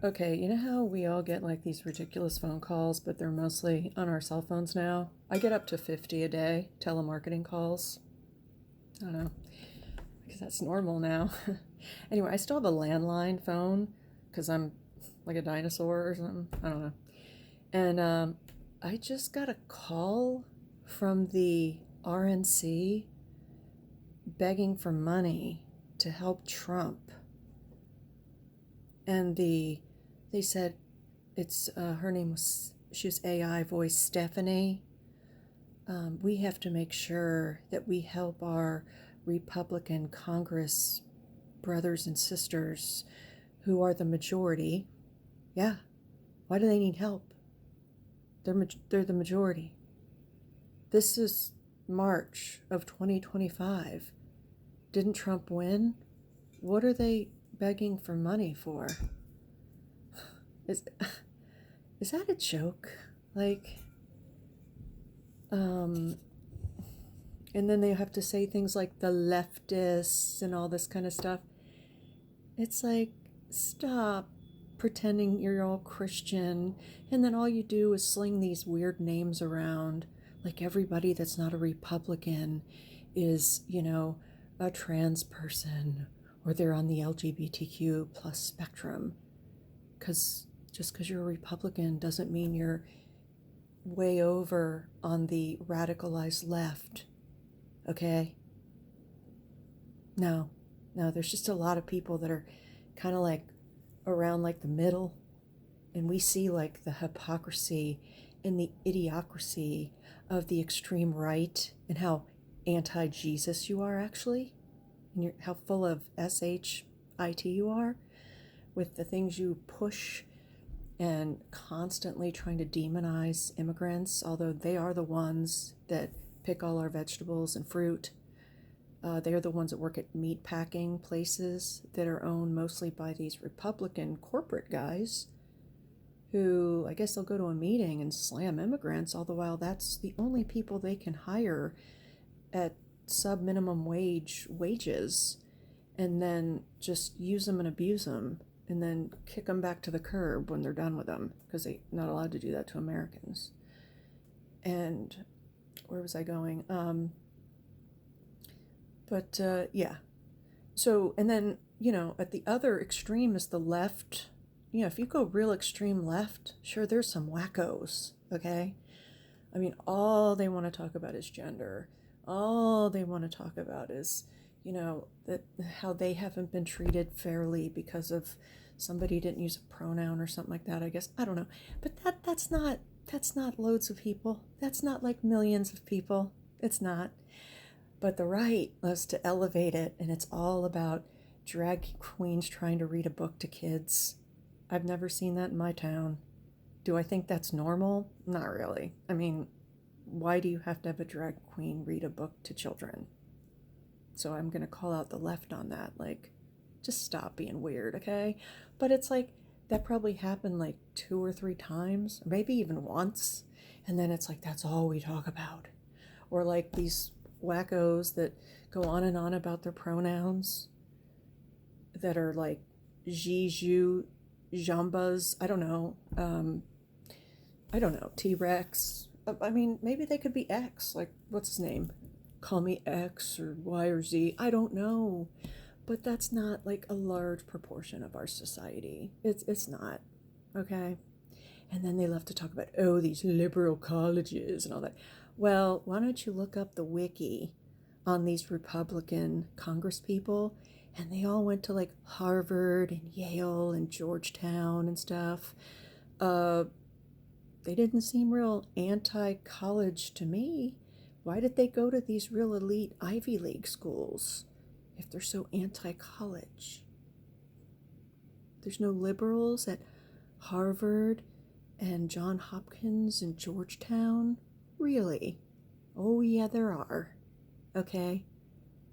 Okay, you know how we all get like these ridiculous phone calls, but they're mostly on our cell phones now? I get up to 50 a day telemarketing calls. I don't know, because that's normal now. Anyway, I still have a landline phone because I'm like a dinosaur or something. I don't know. And I just got a call from the RNC begging for money to help Trump. And they said it's her name was she was AI voice Stephanie. We have to make sure that we help our Republican Congress brothers and sisters who are the majority. Yeah, why do they need help? They're the majority. This is March of 2025. Didn't Trump win? What are they begging for money for? Is is that a joke? Like, um, and then they have to say things like the leftists and all this kind of stuff. It's like, stop pretending you're all Christian, and then all you do is sling these weird names around. Like everybody that's not a Republican is, a trans person or they're on the LGBTQ plus spectrum. Because just because you're a Republican doesn't mean you're way over on the radicalized left, okay? No, no, there's just a lot of people that are kind of like around like the middle, and we see like the hypocrisy and the idiocracy of the extreme right and how anti Jesus you are actually, and how full of shit you are with the things you push and constantly trying to demonize immigrants, although they are the ones that pick all our vegetables and fruit. They are the ones that work at meat packing places that are owned mostly by these Republican corporate guys who I guess they'll go to a meeting and slam immigrants, all the while that's the only people they can hire at sub minimum wages, and then just use them and abuse them and then kick them back to the curb when they're done with them because they're not allowed to do that to Americans. And where was I going? Yeah. So, and then, at the other extreme is the left. If you go real extreme left, sure, there's some wackos, okay? I mean, all they want to talk about is gender. All they want to talk about is, that how they haven't been treated fairly because of somebody didn't use a pronoun or something like that, I guess. I don't know. But that's not loads of people. That's not like millions of people. It's not. But the right loves to elevate it, and it's all about drag queens trying to read a book to kids. I've never seen that in my town. Do I think that's normal? Not really. I mean, why do you have to have a drag queen read a book to children? So I'm going to call out the left on that. Like, just stop being weird, okay? But it's like, that probably happened like 2 or 3 times, or maybe even once. And then it's like, that's all we talk about. Or like these wackos that go on and on about their pronouns that are like Jiju, Jambas, I don't know, T-Rex. I mean, maybe they could be X, like, what's his name? Call me X or Y or Z. I don't know. But that's not like a large proportion of our society. It's not, okay? And then they love to talk about, oh, these liberal colleges and all that. Well, why don't you look up the wiki on these Republican Congress people? And they all went to like Harvard and Yale and Georgetown and stuff. Uh, they didn't seem real anti-college to me. Why did they go to these real elite Ivy League schools if they're so anti-college? There's no liberals at Harvard and Johns Hopkins and Georgetown? Really? Oh, yeah, there are. Okay?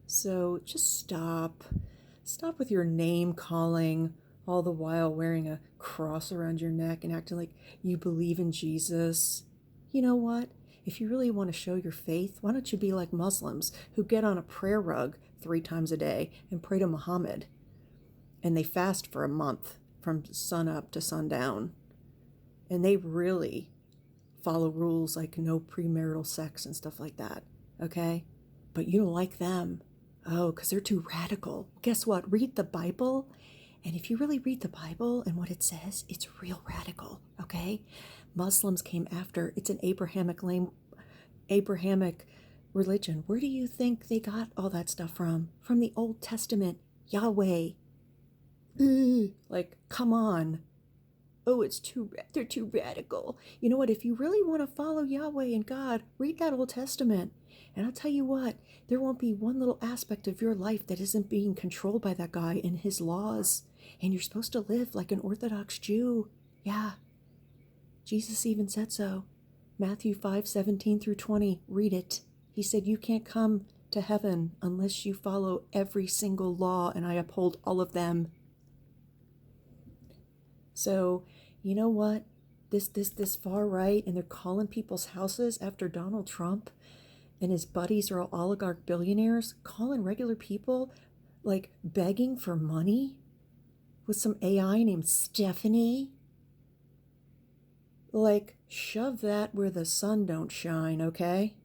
So just stop. Stop with your name calling, all the while wearing a cross around your neck and acting like you believe in Jesus. You know what? If you really want to show your faith, why don't you be like Muslims who get on a prayer rug 3 times a day and pray to Muhammad, and they fast for a month from sun up to sundown. And they really follow rules like no premarital sex and stuff like that, okay? But you don't like them. Oh, because they're too radical. Guess what? Read the Bible. And if you really read the Bible and what it says, it's real radical, okay? Muslims came after. It's an Abrahamic religion. Where do you think they got all that stuff from? From the Old Testament. Yahweh. Like, come on. Oh, they're too radical. You know what? If you really want to follow Yahweh and God, read that Old Testament. And I'll tell you what, there won't be one little aspect of your life that isn't being controlled by that guy and his laws. And you're supposed to live like an Orthodox Jew. Yeah. Jesus even said so. Matthew 5:17-20. Read it. He said, you can't come to heaven unless you follow every single law, and I uphold all of them. So, you know what? This far right, and they're calling people's houses after Donald Trump, and his buddies are all oligarch billionaires, calling regular people, like, begging for money with some AI named Stephanie. Like, shove that where the sun don't shine, okay?